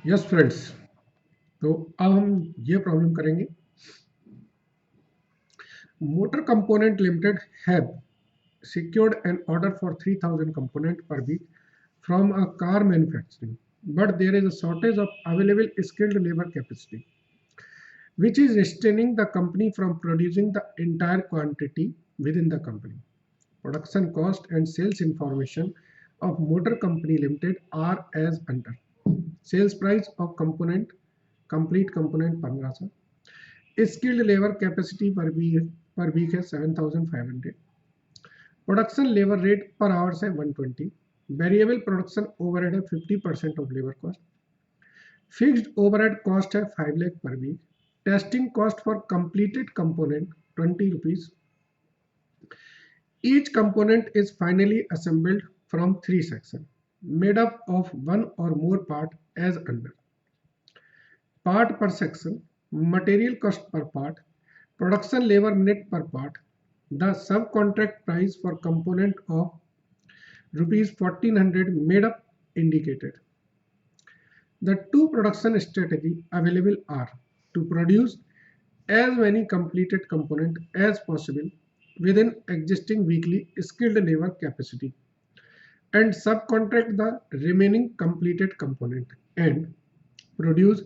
Yes friends, तो अब हम ये प्रॉब्लम करेंगे। Motor component limited have secured an order for 3000 components per week from a car manufacturing, but there is a shortage of available skilled labor capacity, which is restraining the company from producing the entire quantity within the company. Production cost and sales information of Motor Company Limited are as under. Sales price of component, complete component 1500. Skilled labor capacity per week है 7500. Production labour rate per hours है 120. Variable production overhead है 50% of labour cost. Fixed overhead cost है 5 lakh per week. Testing cost for completed component 20 rupees. Each component is finally assembled from 3 section made up of 1 or more part as under. Part per section, material cost per part, production labor net per part. The subcontract price for component of rupees 1400 made up indicated. The two production strategy available are to produce as many completed component as possible within existing weekly skilled labor capacity and subcontract the remaining completed component and produce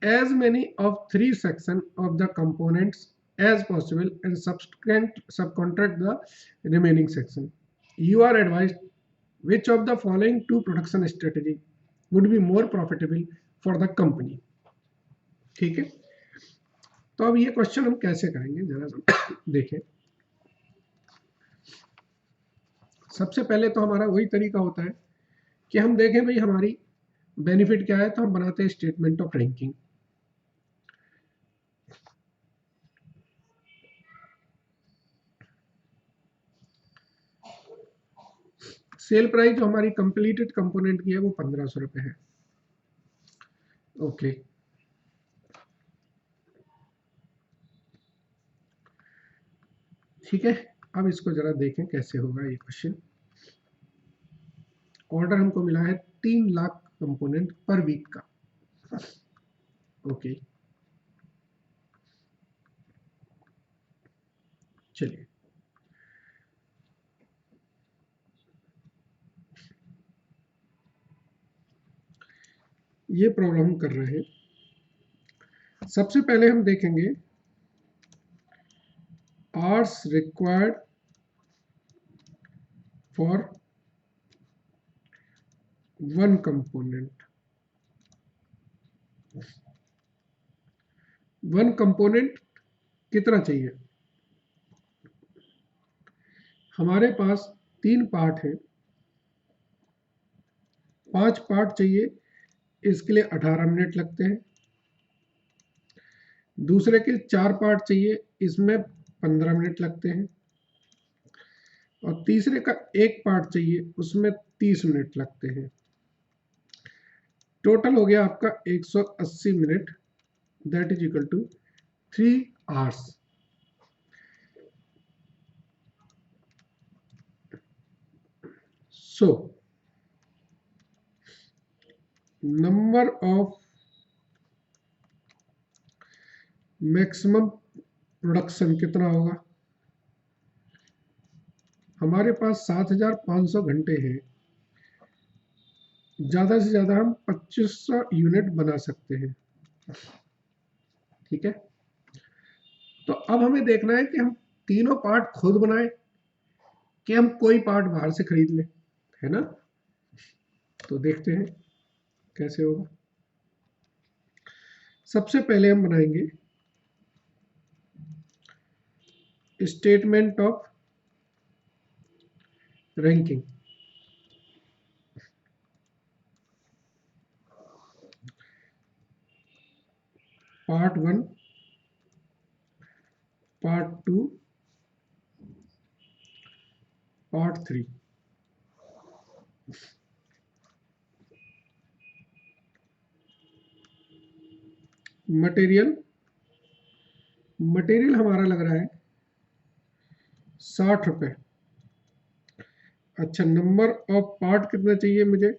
as many of 3 sections of the components as possible and subcontract the remaining section. You are advised which of the following two production strategy would be more profitable for the company. ठीक है, तो अब ये question हम कैसे करेंगे जरा देखें। सबसे पहले तो हमारा वही तरीका होता है कि हम देखें भाई हमारी बेनिफिट क्या है, तो हम बनाते हैं statement of ranking. Sale price जो हमारी कंप्लीटेड कंपोनेंट की है वो 1500 रुपए है। ओके, ठीक है, अब इसको जरा देखें कैसे होगा ये क्वेश्चन। ऑर्डर हमको मिला है 3 लाख कंपोनेंट पर वीक का। ओके, चलिए ये प्रॉब्लम हम कर रहे हैं। सबसे पहले हम देखेंगे hours required for one component. One component कितना चाहिए? हमारे पास 3 पार्ट है, 5 पार्ट चाहिए, इसके लिए 18 मिनट लगते हैं। दूसरे के 4 पार्ट चाहिए, इसमें 15 मिनट लगते हैं। और तीसरे का 1 पार्ट चाहिए, उसमें 30 मिनट लगते हैं। टोटल हो गया आपका 180 minute, that is equal to 3 hours. So number of maximum production कितना होगा? हमारे पास 7500 घंटे हैं, ज्यादा से ज्यादा हम 2500 यूनिट बना सकते हैं। ठीक है, तो अब हमें देखना है कि हम तीनों पार्ट खुद बनाए कि हम कोई पार्ट बाहर से खरीद लें, है ना? तो देखते हैं कैसे होगा। सबसे पहले हम बनाएंगे statement of ranking. Part 1, part 2, part 3। Material हमारा लग रहा है 60 रुपए। अच्छा, नंबर ऑफ पार्ट कितना चाहिए मुझे?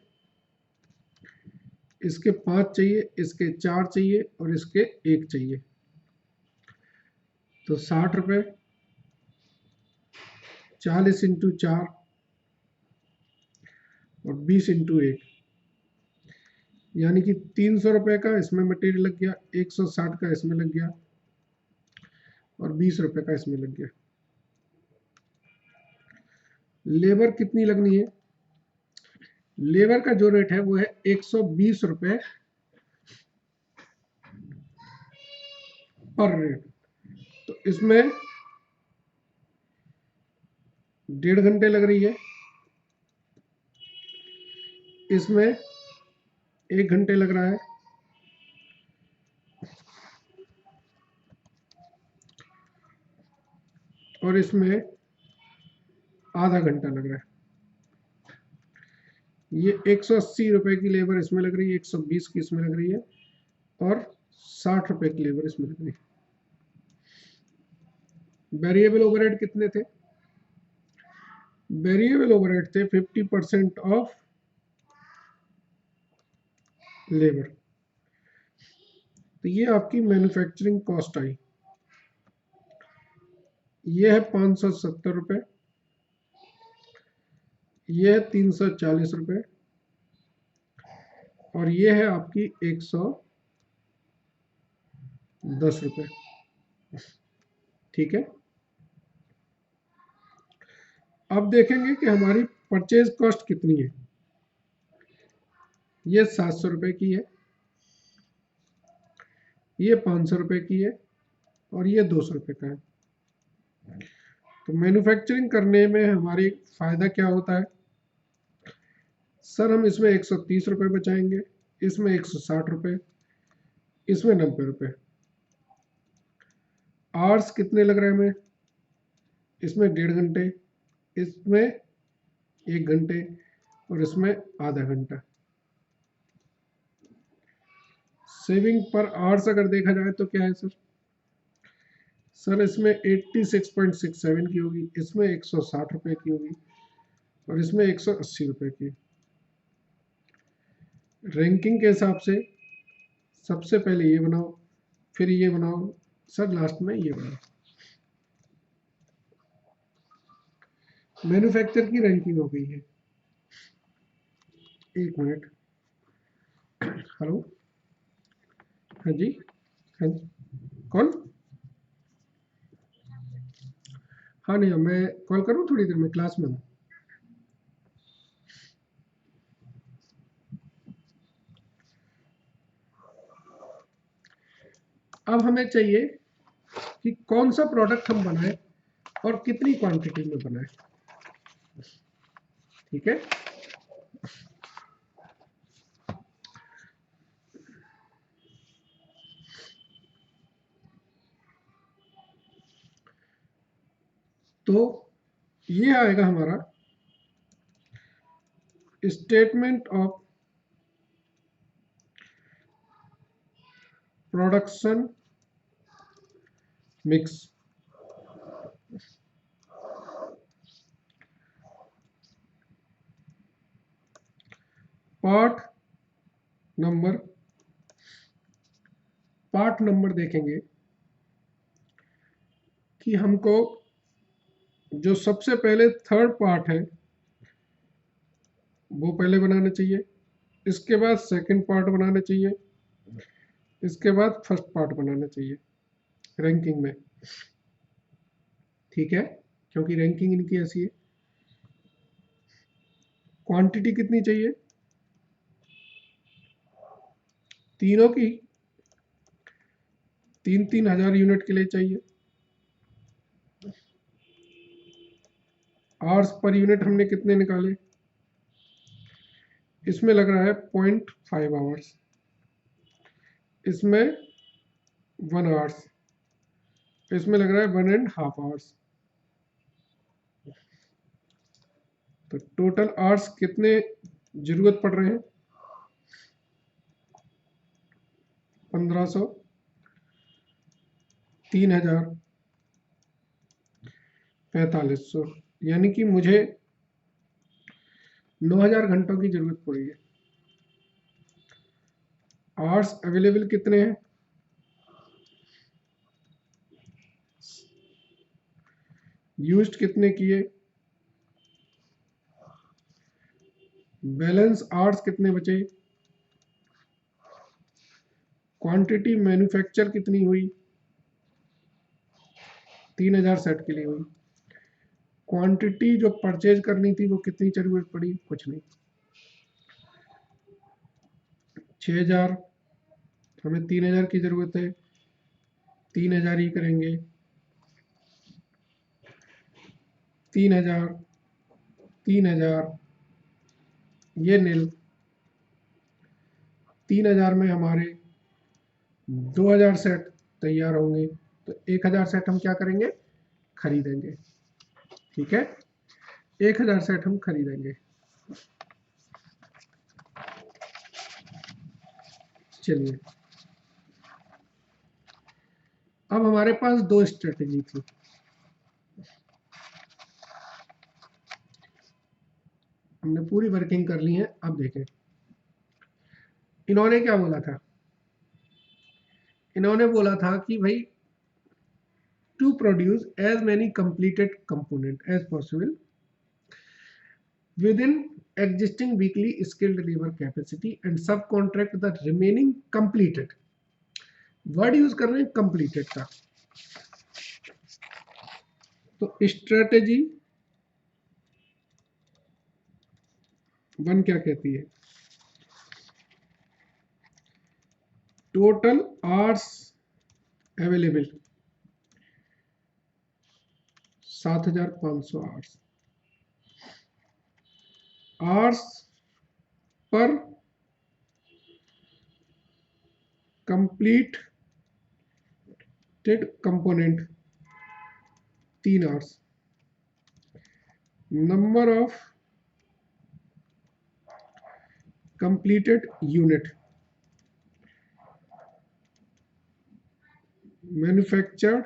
इसके 5 चाहिए, इसके 4 चाहिए और इसके 1 चाहिए। तो 60 रुपये 40 इंटू 4 और 20 इंटू 1, यानी कि 300 रुपये का इसमें मटेरियल लग गया, 160 का इसमें लग गया और 20 रुपये का इसमें लग गया। लेबर कितनी लगनी है? लेबर का जो रेट है वो है 120 रुपये पर रेट। तो इसमें 1.5 घंटे लग रही है, इसमें 1 घंटे लग रहा है, और इसमें आधा घंटा लग रहा है। ये 180 रुपये की लेबर इसमें लग रही है, 120 की इसमें लग रही है और 60 रुपये की लेबर इसमें लग रही है। वेरिएबल ओवरहेड कितने थे? वेरिएबल ओवरहेड थे 50% ऑफ लेबर। तो ये आपकी मैन्युफैक्चरिंग कॉस्ट आई। ये है 570 रुपये, ये है 340 रुपये और ये है आपकी 110 रुपये। ठीक है, अब देखेंगे कि हमारी परचेज कॉस्ट कितनी है। ये 700 रुपये की है, ये 500 रुपये की है और ये 200 रुपये का है। तो मैन्युफैक्चरिंग करने में हमारी फायदा क्या होता है? सर हम इसमें 130 रुपये बचाएंगे, इसमें 160 रुपये, इसमें 90 रुपये। आवर्स कितने लग रहे हैं हमें? इसमें 1.5 घंटे, इसमें 1 घंटे और इसमें आधा घंटा। सेविंग पर आवर्स अगर देखा जाए तो क्या है सर? सर इसमें 86.67 की होगी, इसमें 160 रुपये की होगी और इसमें 180 रुपये की। रैंकिंग के हिसाब से सबसे पहले ये बनाओ, फिर ये बनाओ, सर लास्ट में ये बनाओ। मैन्युफैक्चर की रैंकिंग हो गई है। 1 मिनट। हेलो, हाँ जी, हाँ जी, कौन? हाँ नहीं, मैं कॉल करूँ थोड़ी देर में, क्लास में हूँ। अब हमें चाहिए कि कौन सा प्रोडक्ट हम बनाएं और कितनी क्वांटिटी में बनाएं। ठीक है, तो ये आएगा हमारा statement of production mix. Part number, part number देखेंगे कि हमको जो सबसे पहले थर्ड पार्ट है वो पहले बनाना चाहिए, इसके बाद सेकंड पार्ट बनाना चाहिए, इसके बाद फर्स्ट पार्ट बनाना चाहिए रैंकिंग में। ठीक है, क्योंकि रैंकिंग इनकी ऐसी है। क्वांटिटी कितनी चाहिए? तीनों की 3-3 हजार यूनिट के लिए चाहिए। आवर्स पर यूनिट हमने कितने निकाले? इसमें लग रहा है 0.5 आवर्स, इसमें 1 आवर्स, इसमें लग रहा है 1.5 आवर्स। तो टोटल आवर्स कितने जरूरत पड़ रहे हैं? 1500, 3000, 4500, यानी कि मुझे 9000 घंटों की जरूरत पड़ी है। आवर्स अवेलेबल कितने हैं, यूज्ड कितने किए, बैलेंस आवर्स कितने बचे, क्वांटिटी मैन्युफैक्चर कितनी हुई, 3000 सेट के लिए हुई, क्वांटिटी जो परचेज करनी थी वो कितनी जरूरत पड़ी, कुछ नहीं, 6000, हमें 3000 की जरूरत है, 3000 ही करेंगे, 3000, 3000, ये नील, 3000 में हमारे 2000 सेट तैयार होंगे, तो 1000 सेट हम क्या करेंगे, खरीदेंगे। ठीक है, 1000 सेट हम खरीदेंगे। चलिए, अब हमारे पास दो स्ट्रेटेजी थी, हमने पूरी वर्किंग कर ली है। अब देखें इन्होंने क्या बोला था, इन्होंने बोला था कि भाई to produce as many completed component as possible within existing weekly skilled labor capacity and subcontract the remaining completed, word use कर रहे हैं completed का। तो स्ट्रेटेजी वन क्या कहती है, total hours available 7500 hours, hours per completed component 3 hours, number of completed unit, manufactured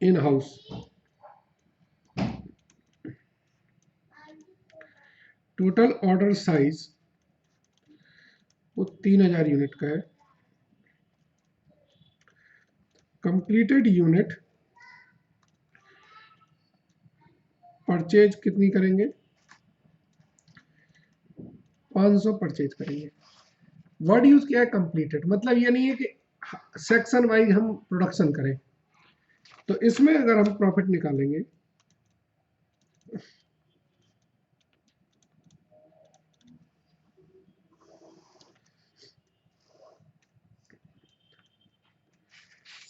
in house, total order size वो 3000 unit का है, कंप्लीटेड यूनिट परचेज कितनी करेंगे, 500 परचेज करेंगे। वर्ड यूज किया है कंप्लीटेड, मतलब ये नहीं है कि सेक्शन वाइज हम प्रोडक्शन करें। तो इसमें अगर हम प्रॉफिट निकालेंगे,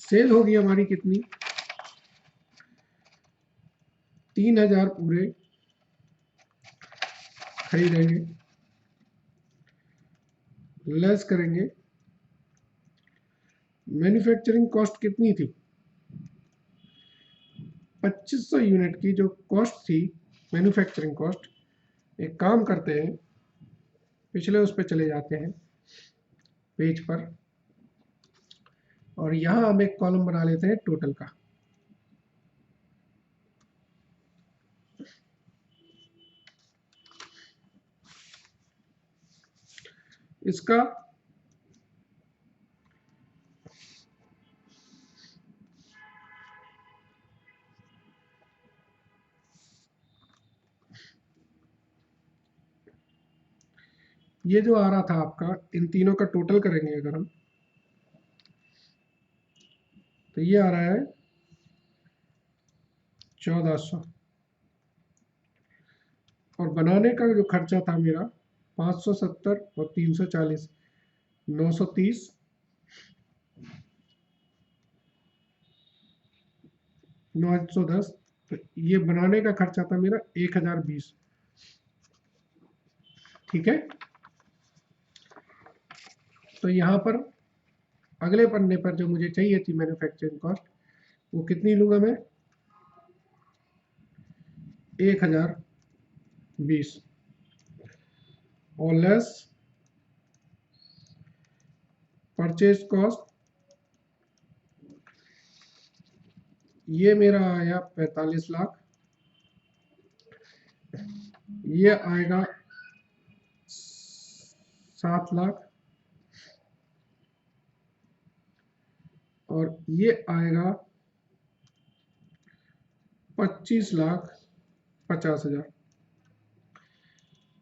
सेल होगी हमारी कितनी, 3000 पूरे खरीदेंगे, लेस करेंगे, मैन्युफैक्चरिंग कॉस्ट कितनी थी, 2500 यूनिट की जो कॉस्ट थी मैन्युफैक्चरिंग कॉस्ट। एक काम करते हैं, पिछले उस पर चले जाते हैं पेज पर, और यहां हम एक कॉलम बना लेते हैं टोटल का। इसका ये जो आ रहा था आपका, इन तीनों का टोटल करेंगे अगर हम, तो ये आ रहा है 1400, और बनाने का जो खर्चा था मेरा 570 और 340, 930, 910, तो ये बनाने का खर्चा था मेरा 1020। ठीक है, तो यहाँ पर अगले पन्ने पर जो मुझे चाहिए थी मैन्युफैक्चरिंग कॉस्ट, वो कितनी लूंगा मैं, 1020, और लेस परचेज कॉस्ट, ये मेरा आया 45 लाख, ये आएगा 7 लाख, और ये आएगा 25,50,000।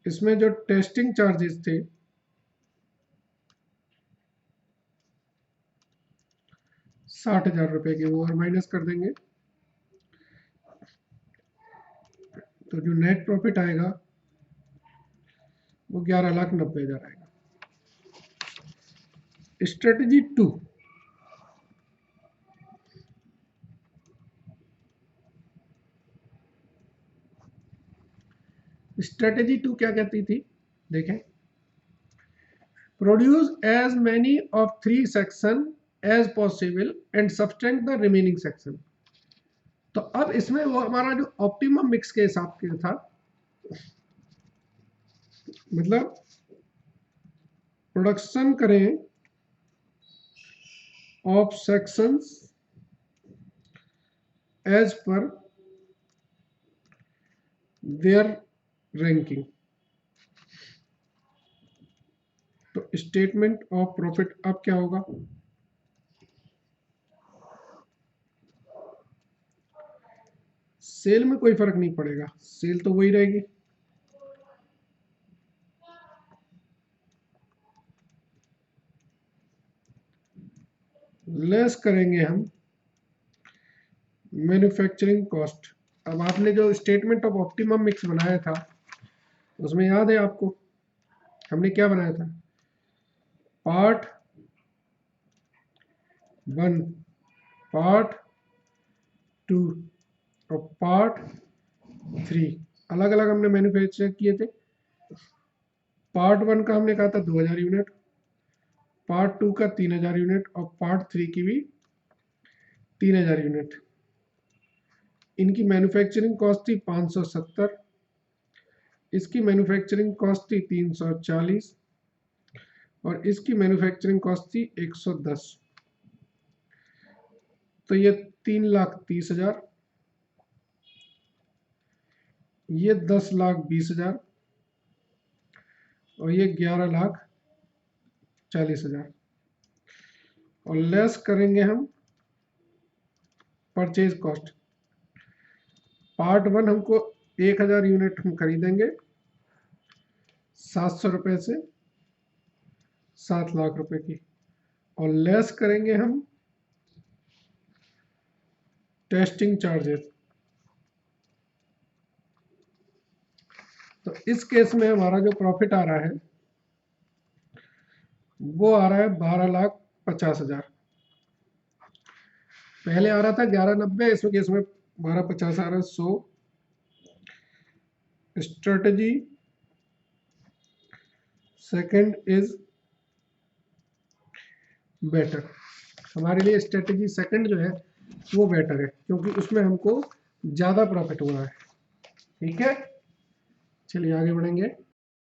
इसमें जो टेस्टिंग चार्जेस थे 60,000 रुपए के, वो और माइनस कर देंगे, तो जो नेट प्रॉफिट आएगा वो 11,90,000 आएगा। स्ट्रेटजी 2, स्ट्रेटजी 2 क्या कहती थी, देखें, produce as many of 3 section as possible and subtract the remaining section. तो अब इसमें वो हमारा जो ऑप्टिमम मिक्स के हिसाब के था, मतलब प्रोडक्शन करें of sections as per their ranking. तो स्टेटमेंट ऑफ प्रॉफिट अब क्या होगा, सेल में कोई फर्क नहीं पड़ेगा, सेल तो वही रहेगी। लेस करेंगे हम मैन्युफैक्चरिंग कॉस्ट। अब आपने जो स्टेटमेंट ऑफ ऑप्टिमम मिक्स बनाया था उसमें याद है आपको हमने क्या बनाया था, पार्ट 1, पार्ट 2 और पार्ट 3 अलग अलग हमने मैन्युफैक्चर किए थे। पार्ट 1 का हमने कहा था 2000 यूनिट, पार्ट 2 का 3000 यूनिट और पार्ट 3 की भी 3000 यूनिट। इनकी मैन्युफैक्चरिंग कॉस्ट थी 570, इसकी मैन्युफैक्चरिंग कॉस्ट थी 340 और इसकी मैन्युफैक्चरिंग कॉस्ट थी 110। तो ये 3,30,000, ये 10,20,000 और ये 11,40,000। और लेस करेंगे हम परचेज कॉस्ट। पार्ट 1 हमको 1,000 यूनिट हम खरीदेंगे 700 रुपए से 7 लाख रुपए की, और लेस करेंगे हम टेस्टिंग चार्जेस। तो इस केस में हमारा जो प्रॉफिट आ रहा है वो आ रहा है 12,50,000। पहले आ रहा था 11,90, इसमें केस में 12,50 आ रहा है। सो स्ट्रेटजी सेकंड इज बेटर। हमारे लिए स्ट्रेटजी सेकंड जो है वो बेटर है क्योंकि उसमें हमको ज़्यादा प्रॉफिट हो रहा है। ठीक है, चलिए आगे बढ़ेंगे।